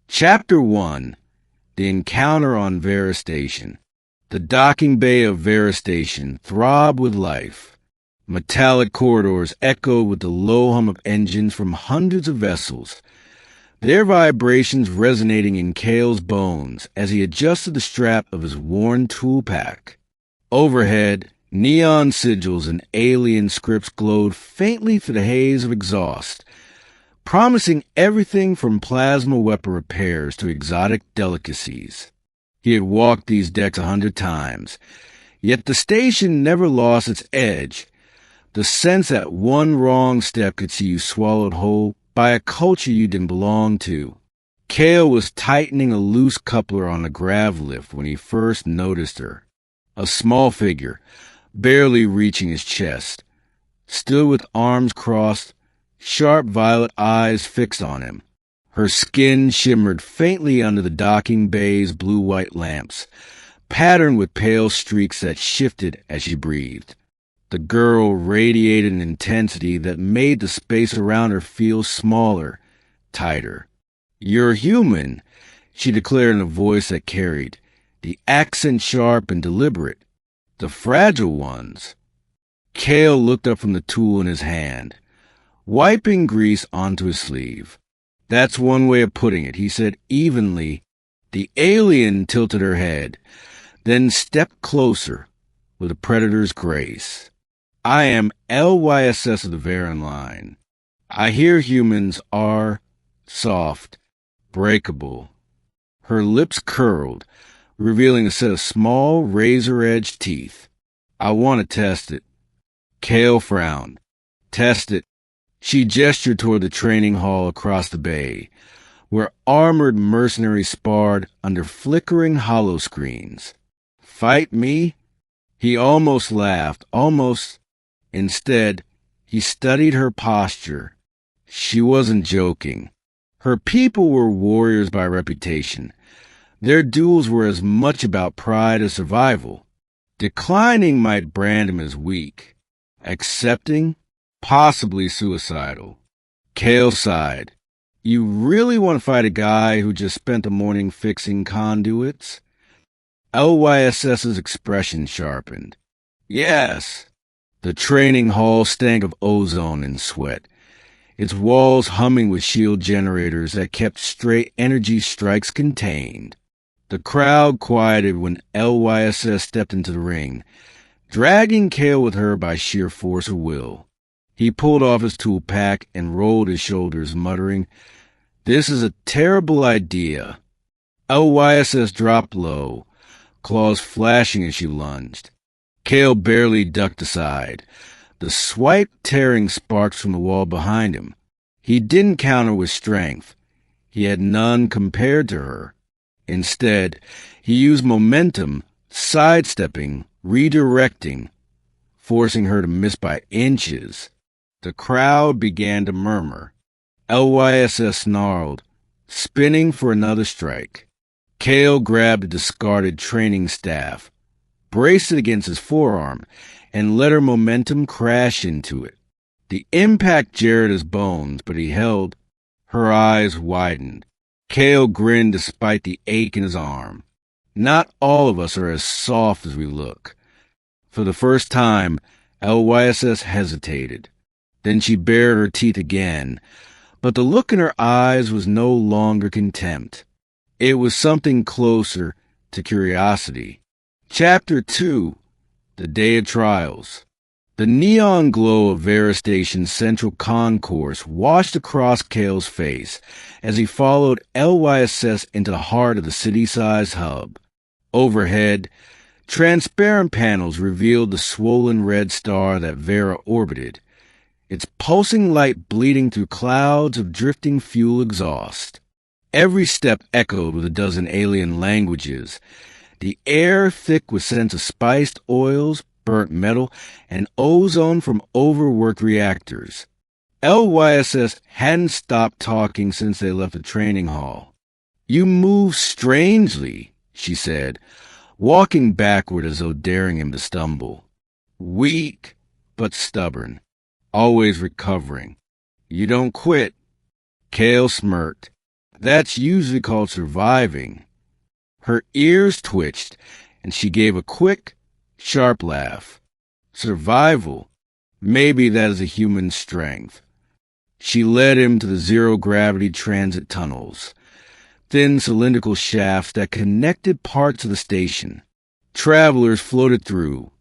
Chapter 1. The Encounter on Veyra Station. The docking bay of Veyra Station throbbed with life. Metallic corridors echoed with the low hum of engines from hundreds of vessels, their vibrations resonating in Cale's bones as he adjusted the strap of his worn tool pack. Overhead, neon sigils and alien scripts glowed faintly through the haze of exhaust, promising everything from plasma weapon repairs to exotic delicacies. He had walked these decks 100 times, yet the station never lost its edge, the sense that one wrong step could see you swallowed whole by a culture you didn't belong to. Cale was tightening a loose coupler on a grav lift when he first noticed her. A small figure, barely reaching his chest, stood with arms crossed, sharp violet eyes fixed on him. Her skin shimmered faintly under the docking bay's blue-white lamps, patterned with pale streaks that shifted as she breathed. The girl radiated an intensity that made the space around her feel smaller, tighter. "You're human," she declared in a voice that carried, the accent sharp and deliberate. "The fragile ones." Cale looked up from the tool in his hand, wiping grease onto his sleeve. "That's one way of putting it," he said evenly. The alien tilted her head, then stepped closer with a predator's grace. "I am LYSS of the Veyran line. I hear humans are soft, breakable." Her lips curled, revealing a set of small, razor-edged teeth. "I want to test it." Cale frowned. "Test it." She gestured toward the training hall across the bay, where armored mercenaries sparred under flickering holoscreens. "Fight me?" He almost laughed, almost. Instead, he studied her posture. She wasn't joking. Her people were warriors by reputation. Their duels were as much about pride as survival. Declining might brand him as weak. Accepting? Possibly suicidal. Cale sighed. "You really want to fight a guy who just spent the morning fixing conduits?" LYSS's expression sharpened. "Yes." The training hall stank of ozone and sweat, its walls humming with shield generators that kept stray energy strikes contained. The crowd quieted when LYSS stepped into the ring, dragging Cale with her by sheer force of will. He pulled off his tool pack and rolled his shoulders, muttering, "This is a terrible idea." LYSS dropped low, claws flashing as she lunged. Cale barely ducked aside, the swipe tearing sparks from the wall behind him. He didn't counter with strength. He had none compared to her. Instead, he used momentum, sidestepping, redirecting, forcing her to miss by inches. The crowd began to murmur. LYSS snarled, spinning for another strike. Cale grabbed a discarded training staff, braced it against his forearm, and let her momentum crash into it. The impact jarred his bones, but he held. Her eyes widened. Cale grinned despite the ache in his arm. "Not all of us are as soft as we look." For the first time, LYSS hesitated. Then she bared her teeth again, but the look in her eyes was no longer contempt. It was something closer to curiosity. Chapter 2. The Day of Trials. The neon glow of Veyra Station's central concourse washed across Cale's face as he followed LYSS into the heart of the city-sized hub. Overhead, transparent panels revealed the swollen red star that Veyra orbited, its pulsing light bleeding through clouds of drifting fuel exhaust. Every step echoed with a dozen alien languages, the air thick with scents of spiced oils, burnt metal, and ozone from overworked reactors. LYSS hadn't stopped talking since they left the training hall. "You move strangely," she said, walking backward as though daring him to stumble. "Weak, but stubborn, always recovering. You don't quit." Cale smirked. That's usually called surviving. Her ears twitched, and she gave a quick, sharp laugh. Survival. Maybe that is a human strength. She led him to the zero-gravity transit tunnels, thin cylindrical shafts that connected parts of the station. Travelers floated through,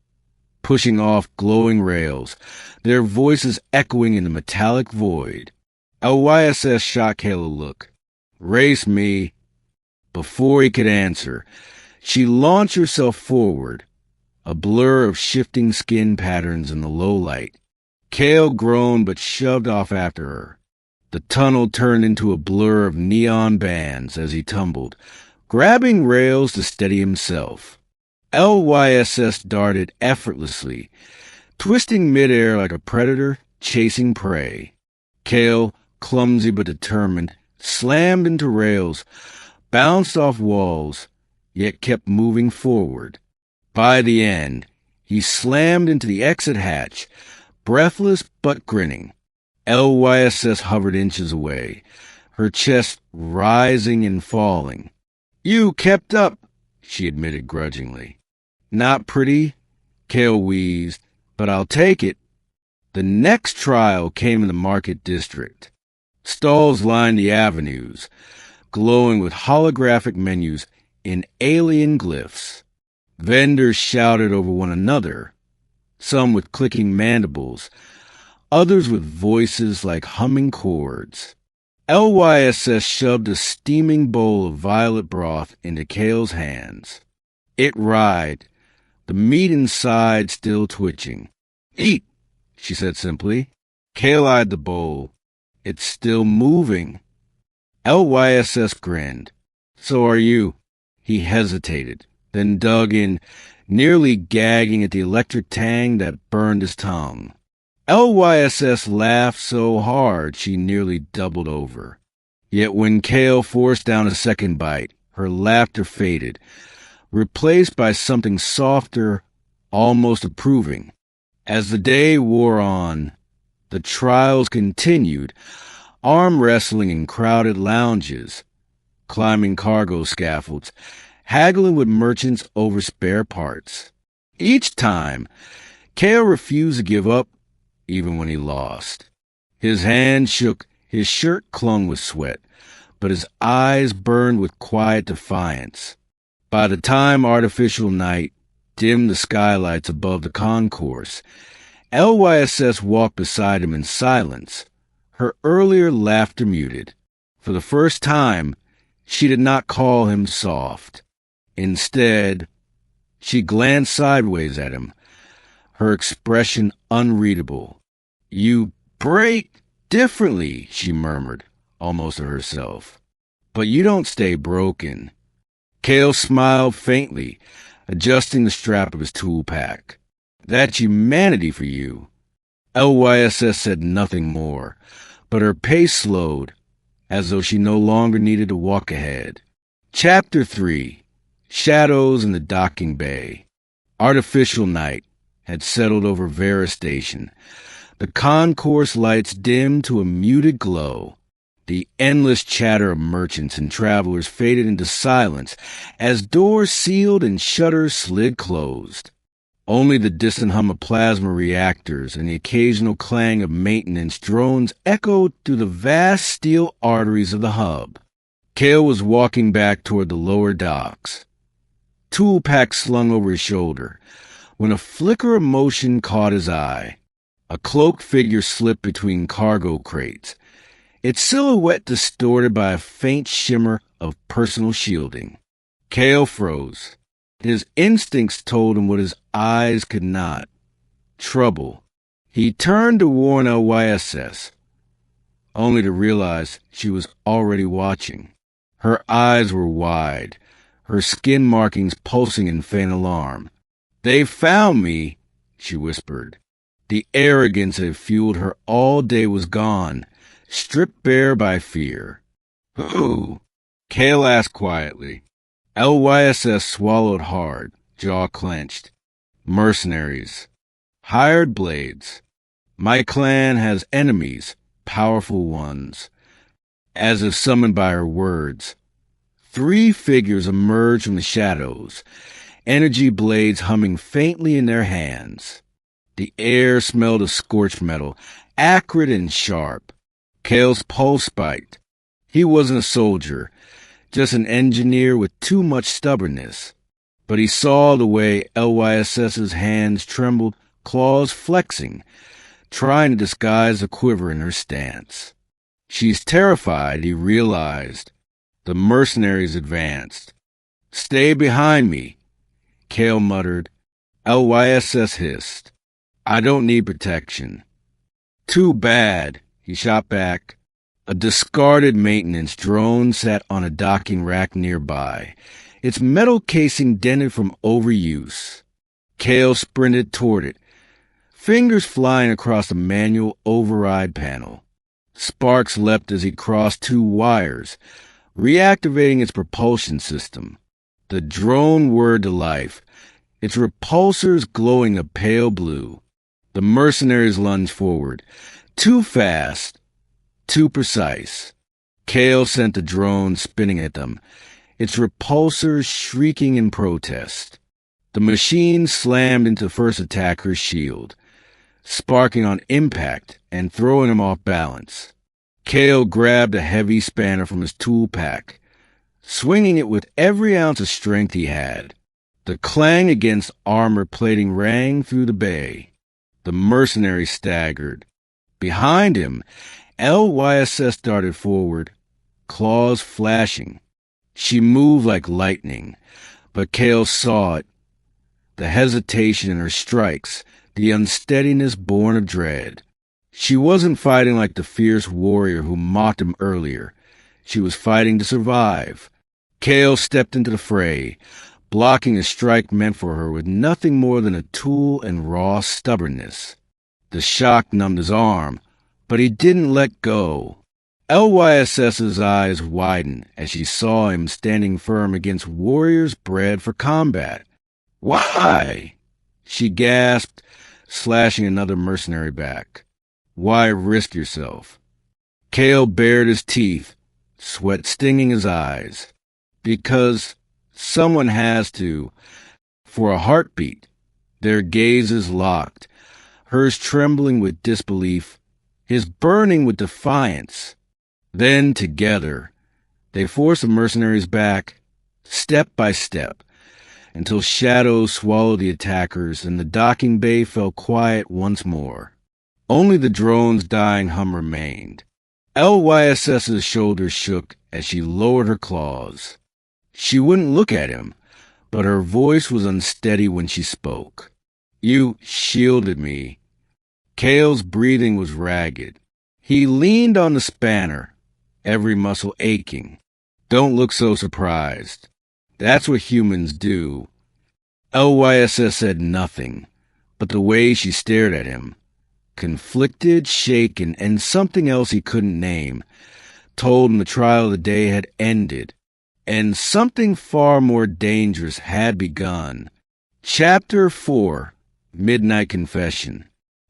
pushing off glowing rails, their voices echoing in the metallic void. LYSS shot Kale a look. Race me. Before he could answer, she launched herself forward, a blur of shifting skin patterns in the low light. Kale groaned but shoved off after her. The tunnel turned into a blur of neon bands as he tumbled, grabbing rails to steady himself. LYSS darted effortlessly, twisting midair like a predator chasing prey. Kale, clumsy but determined, slammed into rails, bounced off walls, yet kept moving forward. By the end, he slammed into the exit hatch, breathless but grinning. LYSS hovered inches away, her chest rising and falling. You kept up, she admitted grudgingly. Not pretty, Kale wheezed, but I'll take it. The next trial came in the market district. Stalls lined the avenues, glowing with holographic menus in alien glyphs. Vendors shouted over one another, some with clicking mandibles, others with voices like humming chords. LYSS shoved a steaming bowl of violet broth into Kale's hands. It writhed, the meat inside still twitching. Eat, she said simply. Kale eyed the bowl. It's still moving. LYSS grinned. So are you. He hesitated, then dug in, nearly gagging at the electric tang that burned his tongue. LYSS laughed so hard she nearly doubled over. Yet when Kale forced down a second bite, her laughter faded, replaced by something softer, almost approving. As the day wore on, the trials continued, arm wrestling in crowded lounges, climbing cargo scaffolds, haggling with merchants over spare parts. Each time, Kale refused to give up, even when he lost. His hand shook, his shirt clung with sweat, but his eyes burned with quiet defiance. By the time artificial night dimmed the skylights above the concourse, LYSS walked beside him in silence, her earlier laughter muted. For the first time, she did not call him soft. Instead, she glanced sideways at him, her expression unreadable. You break differently, she murmured, almost to herself. But you don't stay broken. Kale smiled faintly, adjusting the strap of his tool pack. That's humanity for you. LYSS said nothing more, but her pace slowed, as though she no longer needed to walk ahead. Chapter 3. Shadows in the Docking Bay. Artificial night had settled over Veyra Station. The concourse lights dimmed to a muted glow. The endless chatter of merchants and travelers faded into silence as doors sealed and shutters slid closed. Only the distant hum of plasma reactors and the occasional clang of maintenance drones echoed through the vast steel arteries of the hub. Kale was walking back toward the lower docks, tool pack slung over his shoulder, when a flicker of motion caught his eye. A cloaked figure slipped between cargo crates, its silhouette distorted by a faint shimmer of personal shielding. Kale froze. His instincts told him what his eyes could not. Trouble. He turned to warn LYSS, only to realize she was already watching. Her eyes were wide, her skin markings pulsing in faint alarm. They found me, she whispered. The arrogance that had fueled her all day was gone, stripped bare by fear. Who? Kale asked quietly. LYSS swallowed hard, jaw clenched. Mercenaries. Hired blades. My clan has enemies, powerful ones. as if summoned by her words. 3 figures emerged from the shadows, energy blades humming faintly in their hands. The air smelled of scorched metal, acrid and sharp. Kale's pulse spiked. He wasn't a soldier, just an engineer with too much stubbornness. But he saw the way LYSS's hands trembled, claws flexing, trying to disguise a quiver in her stance. She's terrified, he realized. The mercenaries advanced. "Stay behind me," Kale muttered. LYSS hissed. "I don't need protection." "Too bad," he shot back. A discarded maintenance drone sat on a docking rack nearby, its metal casing dented from overuse. Kale sprinted toward it, fingers flying across the manual override panel. Sparks leapt as he crossed 2 wires, reactivating its propulsion system. The drone whirred to life, its repulsors glowing a pale blue. The mercenaries lunged forward, too fast, too precise. Kale sent the drone spinning at them, its repulsors shrieking in protest. The machine slammed into the first attacker's shield, sparking on impact and throwing him off balance. Kale grabbed a heavy spanner from his tool pack, swinging it with every ounce of strength he had. The clang against armor plating rang through the bay. The mercenary staggered. Behind him, LYSS darted forward, claws flashing. She moved like lightning, but Kale saw it. The hesitation in her strikes, the unsteadiness born of dread. She wasn't fighting like the fierce warrior who mocked him earlier. She was fighting to survive. Kale stepped into the fray, blocking a strike meant for her with nothing more than a tool and raw stubbornness. The shock numbed his arm, but he didn't let go. LYSS's eyes widened as she saw him standing firm against warriors bred for combat. "Why?" she gasped, slashing another mercenary back. "Why risk yourself?" Kale bared his teeth, sweat stinging his eyes. "Because someone has to. For a heartbeat." Their gazes locked, hers trembling with disbelief, his burning with defiance. Then, together, they forced the mercenaries back, step by step, until shadows swallowed the attackers and the docking bay fell quiet once more. Only the drone's dying hum remained. LYSS's shoulders shook as she lowered her claws. She wouldn't look at him, but her voice was unsteady when she spoke. "You shielded me." Kale's breathing was ragged. He leaned on the spanner, every muscle aching. "Don't look so surprised. That's what humans do." LYSS said nothing, but the way she stared at him, conflicted, shaken, and something else he couldn't name, told him the trial of the day had ended, and something far more dangerous had begun. Chapter 4, Midnight Confession.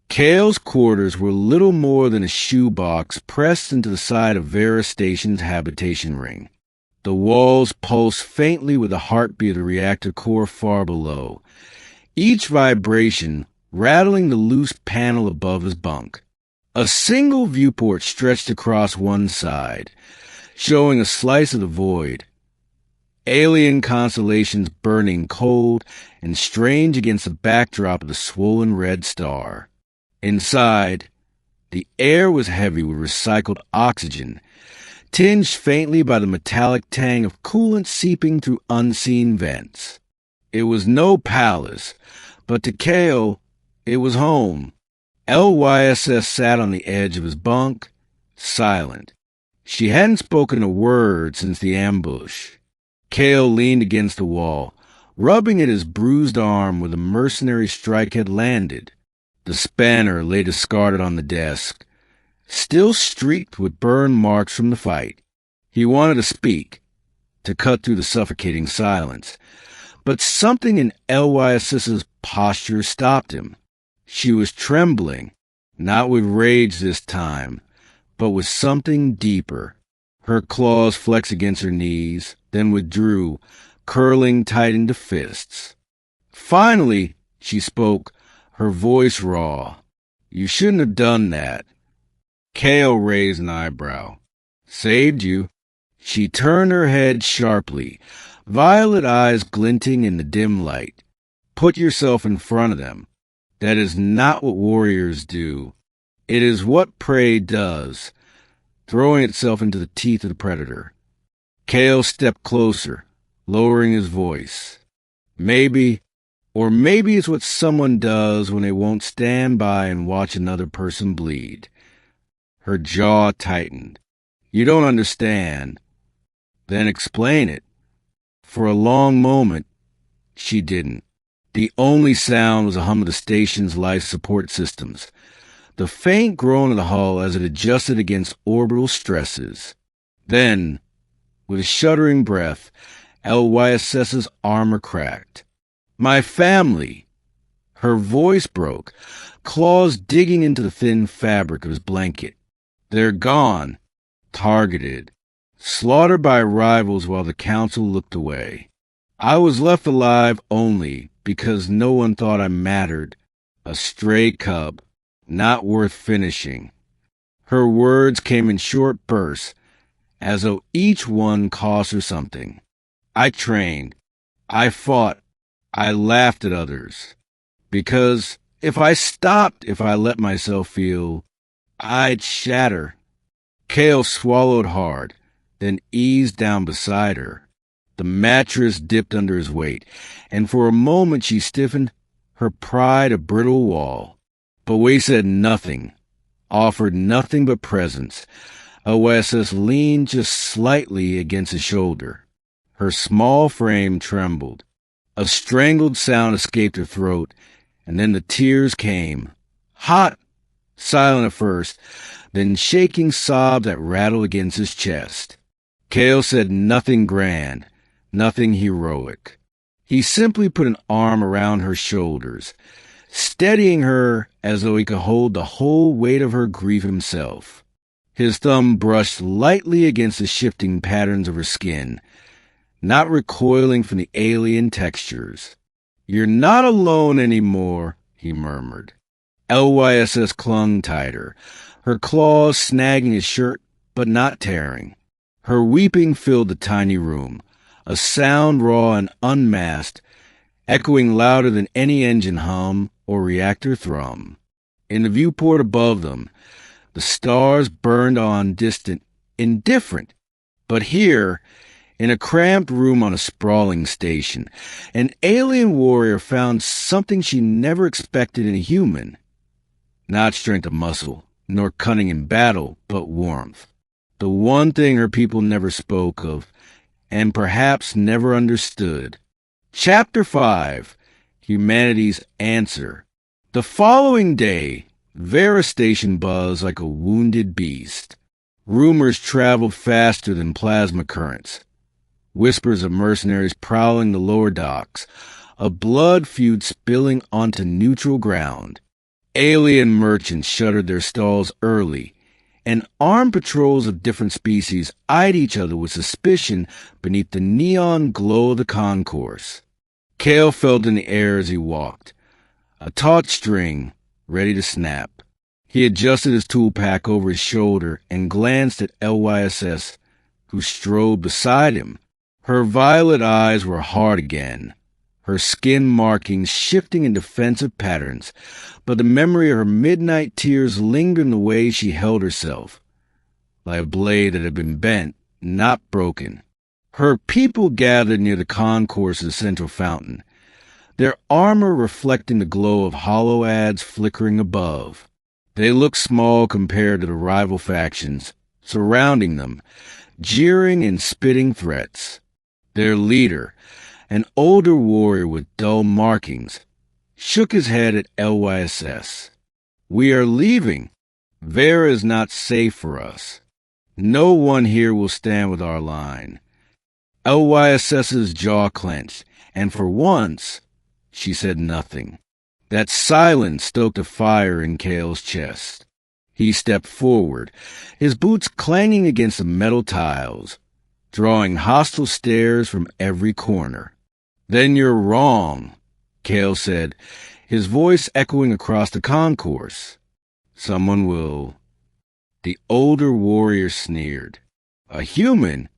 Kale's quarters were little more than a shoebox pressed into the side of Veyra Station's habitation ring. The walls pulsed faintly with the heartbeat of the reactor core far below, each vibration rattling the loose panel above his bunk. A single viewport stretched across one side, showing a slice of the void. Alien constellations burning cold and strange against the backdrop of the swollen red star. Inside, the air was heavy with recycled oxygen, tinged faintly by the metallic tang of coolant seeping through unseen vents. It was no palace, but to Kale, it was home. LYSS sat on the edge of his bunk, silent. She hadn't spoken a word since the ambush. Kale leaned against the wall, rubbing at his bruised arm where the mercenary strike had landed. The spanner lay discarded on the desk, still streaked with burn marks from the fight. He wanted to speak, to cut through the suffocating silence, but something in LYSS's posture stopped him. She was trembling, not with rage this time, but with something deeper. Her claws flexed against her knees, then withdrew, curling tight into fists. Finally, she spoke, her voice raw. "You shouldn't have done that." Kale raised an eyebrow. "Saved you." She turned her head sharply, violet eyes glinting in the dim light. "Put yourself in front of them. That is not what warriors do. It is what prey does, throwing itself into the teeth of the predator." Kale stepped closer, lowering his voice. "Maybe, or maybe it's what someone does when they won't stand by and watch another person bleed." Her jaw tightened. "You don't understand." "Then explain it." For a long moment, she didn't. The only sound was the hum of the station's life support systems, the faint groan of the hull as it adjusted against orbital stresses. Then, with a shuddering breath, LYSS's armor cracked. "My family!" Her voice broke, claws digging into the thin fabric of his blanket. "They're gone, targeted, slaughtered by rivals while the council looked away. I was left alive only because no one thought I mattered. A stray cub, not worth finishing." Her words came in short bursts, as though each one cost her something. "I trained. I fought. I laughed at others. Because if I let myself feel, I'd shatter." Kale swallowed hard, then eased down beside her. The mattress dipped under his weight, and for a moment she stiffened, her pride a brittle wall. But we said nothing, offered nothing but presence. OSS leaned just slightly against his shoulder. Her small frame trembled. A strangled sound escaped her throat, and then the tears came. Hot, silent at first, then shaking sobs that rattled against his chest. Kale said nothing grand, nothing heroic. He simply put an arm around her shoulders, steadying her as though he could hold the whole weight of her grief himself. His thumb brushed lightly against the shifting patterns of her skin, not recoiling from the alien textures. "You're not alone anymore," he murmured. LYSS clung tighter, her claws snagging his shirt, but not tearing. Her weeping filled the tiny room, a sound raw and unmasked, echoing louder than any engine hum or reactor thrum. In the viewport above them, the stars burned on distant, indifferent. But here, in a cramped room on a sprawling station, an alien warrior found something she never expected in a human. Not strength of muscle, nor cunning in battle, but warmth. The one thing her people never spoke of, and perhaps never understood. Chapter 5, Humanity's Answer. The following day, Veyra Station buzzed like a wounded beast. Rumors traveled faster than plasma currents. Whispers of mercenaries prowling the lower docks, a blood feud spilling onto neutral ground. Alien merchants shuttered their stalls early, and armed patrols of different species eyed each other with suspicion beneath the neon glow of the concourse. Kale felt in the air as he walked, a taut string ready to snap. He adjusted his tool pack over his shoulder and glanced at LYSS, who strode beside him. Her violet eyes were hard again, her skin markings shifting in defensive patterns, but the memory of her midnight tears lingered in the way she held herself, like a blade that had been bent, not broken. Her people gathered near the concourse's central fountain, their armor reflecting the glow of hollow ads flickering above. They looked small compared to the rival factions surrounding them, jeering and spitting threats. Their leader, an older warrior with dull markings, shook his head at LYSS. "We are leaving. Veyra is not safe for us. No one here will stand with our line." LYSS's jaw clenched, and for once, she said nothing. That silence stoked a fire in Kale's chest. He stepped forward, his boots clanging against the metal tiles, drawing hostile stares from every corner. "Then you're wrong," Kale said, his voice echoing across the concourse. "Someone will." The older warrior sneered. "A human?"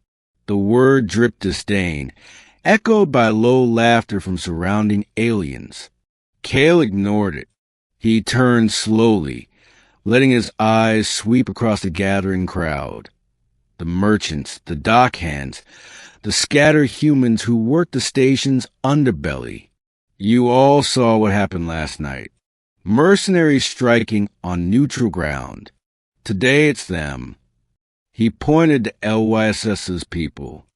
The word dripped disdain, echoed by low laughter from surrounding aliens. Kale ignored it. He turned slowly, letting his eyes sweep across the gathering crowd. The merchants, the dock hands, the scattered humans who worked the station's underbelly. You all saw what happened last night. Mercenaries striking on neutral ground. Today it's them. He pointed to LYSS's people.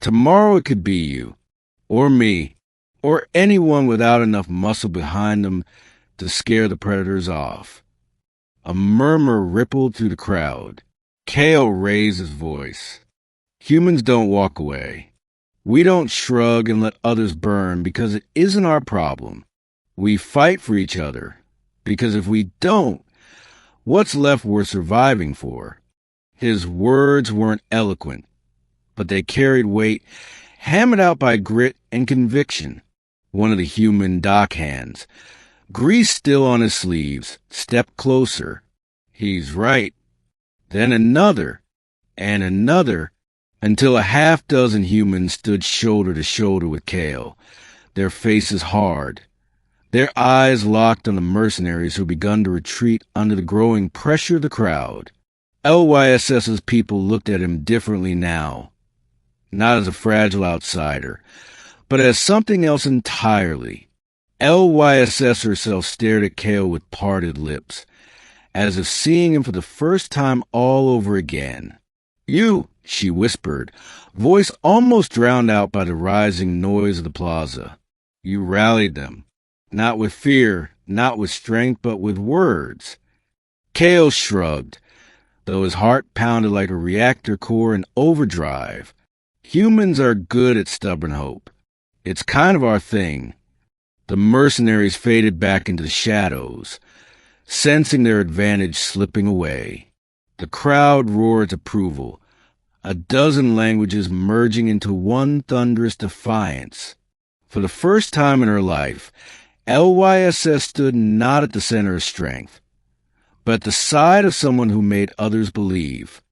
Tomorrow it could be you, or me, or anyone without enough muscle behind them to scare the predators off. A murmur rippled through the crowd. Kale raised his voice. "Humans don't walk away. We don't shrug and let others burn because it isn't our problem. We fight for each other, because if we don't, what's left worth surviving for?" His words weren't eloquent, but they carried weight, hammered out by grit and conviction. One of the human dock hands, grease still on his sleeves, stepped closer. "He's right." Then another, and another, until a half-dozen humans stood shoulder to shoulder with Kale, their faces hard, their eyes locked on the mercenaries who had begun to retreat under the growing pressure of the crowd. LYSS's people looked at him differently now, not as a fragile outsider, but as something else entirely. LYSS herself stared at Kale with parted lips, as if seeing him for the first time all over again. "You," she whispered, voice almost drowned out by the rising noise of the plaza. "You rallied them, not with fear, not with strength, but with words." Kale shrugged, though his heart pounded like a reactor core in overdrive. Humans are good at stubborn hope. It's kind of our thing. The mercenaries faded back into the shadows, sensing their advantage slipping away. The crowd roared approval, a dozen languages merging into one thunderous defiance. For the first time in her life, LYSS stood not at the center of strength, but at the side of someone who made others believe,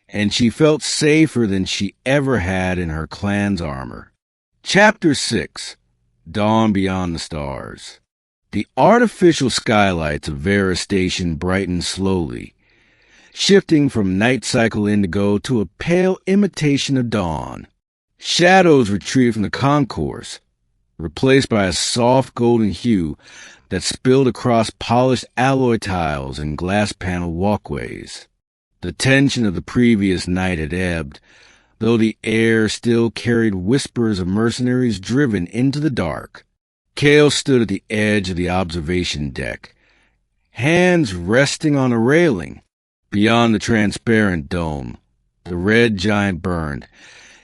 and she felt safer than she ever had in her clan's armor. Chapter 6. Dawn Beyond the Stars. The artificial skylights of Veyra Station brightened slowly, shifting from night cycle indigo to a pale imitation of dawn. Shadows retreated from the concourse, replaced by a soft golden hue that spilled across polished alloy tiles and glass-paneled walkways. The tension of the previous night had ebbed, though the air still carried whispers of mercenaries driven into the dark. Kale stood at the edge of the observation deck, hands resting on a railing. Beyond the transparent dome, the red giant burned,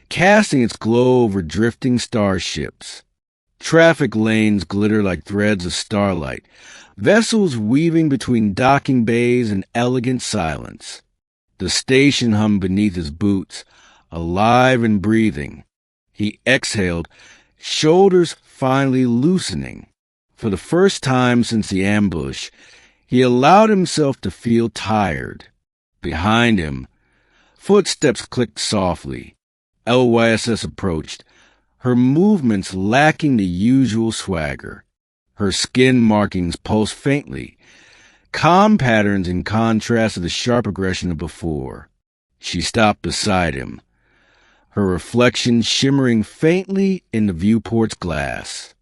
casting its glow over drifting starships. Traffic lanes glittered like threads of starlight, vessels weaving between docking bays in elegant silence. The station hummed beneath his boots, alive and breathing. He exhaled, shoulders finally loosening. For the first time since the ambush, he allowed himself to feel tired. Behind him, footsteps clicked softly. LYSS approached, her movements lacking the usual swagger. Her skin markings pulsed faintly, calm patterns in contrast to the sharp aggression of before. She stopped beside him, her reflection shimmering faintly in the viewport's glass.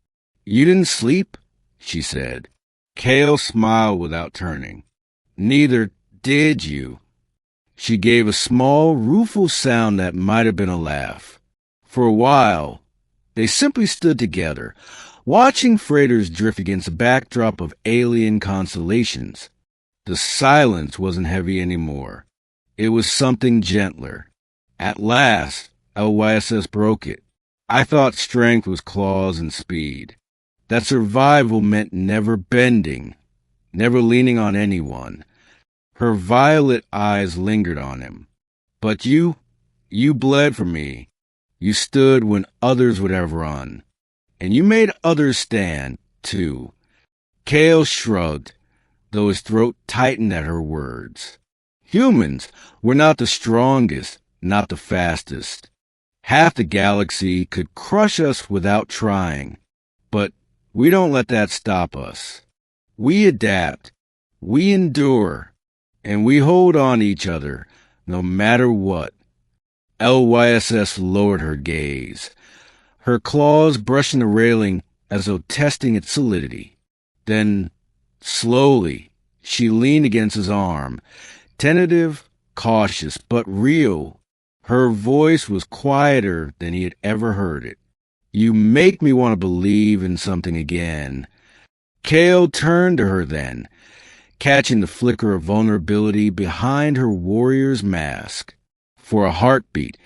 "You didn't sleep?" she said. Kale smiled without turning. "Neither did you." She gave a small, rueful sound that might have been a laugh. For a while, they simply stood together, watching freighters drift against a backdrop of alien constellations. The silence wasn't heavy anymore. It was something gentler. At last, LYSS broke it. "I thought strength was claws and speed. That survival meant never bending, never leaning on anyone." Her violet eyes lingered on him. But you bled for me. You stood when others would have run. And you made others stand, too. Kale shrugged, though his throat tightened at her words. Humans were not the strongest, not the fastest. Half the galaxy could crush us without trying. But we don't let that stop us. We adapt, we endure, and we hold on to each other, no matter what. LYSS lowered her gaze, her claws brushing the railing as though testing its solidity. Then, slowly, she leaned against his arm, tentative, cautious, but real. Her voice was quieter than he had ever heard it. You make me want to believe in something again. Kale turned to her then, catching the flicker of vulnerability behind her warrior's mask. For a heartbeat,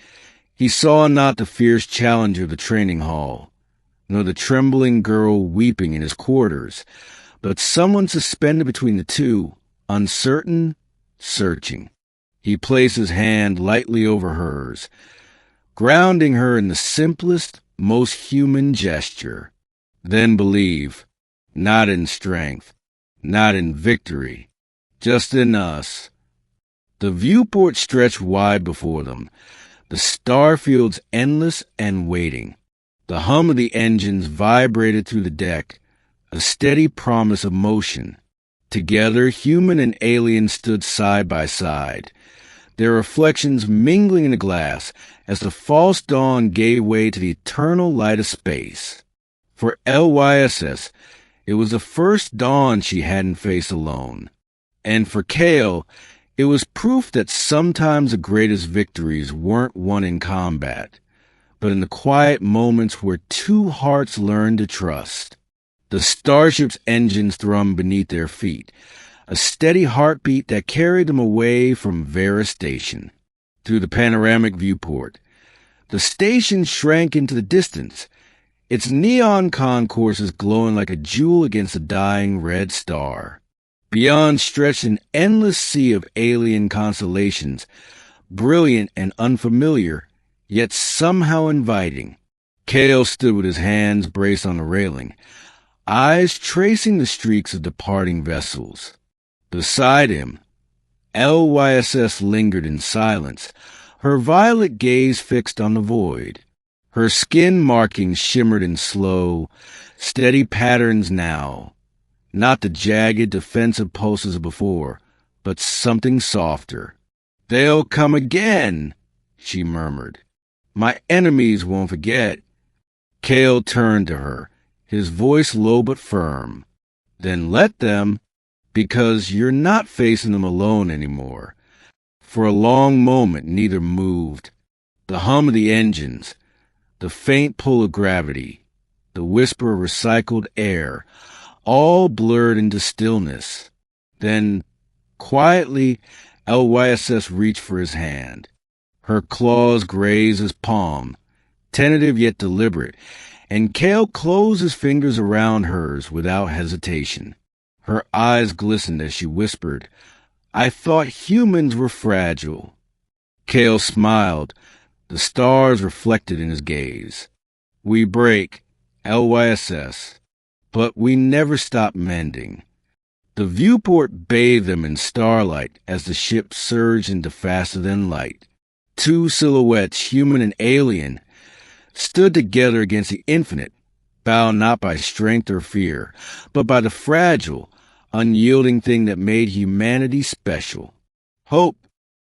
he saw not the fierce challenger of the training hall, nor the trembling girl weeping in his quarters, but someone suspended between the two, uncertain, searching. He placed his hand lightly over hers, grounding her in the simplest, most human gesture. Then believe, not in strength, not in victory, just in us. The viewport stretched wide before them, the starfields endless and waiting. The hum of the engines vibrated through the deck, a steady promise of motion. Together, human and alien stood side by side, their reflections mingling in the glass as the false dawn gave way to the eternal light of space. For LYSS, it was the first dawn she hadn't faced alone. And for Kale, it was proof that sometimes the greatest victories weren't won in combat, but in the quiet moments where two hearts learned to trust. The Starship's engines thrummed beneath their feet, a steady heartbeat that carried them away from Veyra Station. Through the panoramic viewport, the station shrank into the distance, its neon concourses glowing like a jewel against a dying red star. Beyond stretched an endless sea of alien constellations, brilliant and unfamiliar, yet somehow inviting. Kale stood with his hands braced on the railing, eyes tracing the streaks of departing vessels. Beside him, LYSS lingered in silence, her violet gaze fixed on the void. Her skin markings shimmered in slow, steady patterns now, not the jagged, defensive pulses of before, but something softer. "They'll come again," she murmured. "My enemies won't forget." Kale turned to her, his voice low but firm. "Then let them, because you're not facing them alone anymore." For a long moment neither moved. The hum of the engines, the faint pull of gravity, the whisper of recycled air, all blurred into stillness. Then, quietly, LYSS reached for his hand. Her claws grazed his palm, tentative yet deliberate, and Kale closed his fingers around hers without hesitation. Her eyes glistened as she whispered, "I thought humans were fragile." Kale smiled, the stars reflected in his gaze. "We break, LYSS, but we never stop mending." The viewport bathed them in starlight as the ship surged into faster than light. Two silhouettes, human and alien, stood together against the infinite, bound not by strength or fear, but by the fragile, unyielding thing that made humanity special. Hope,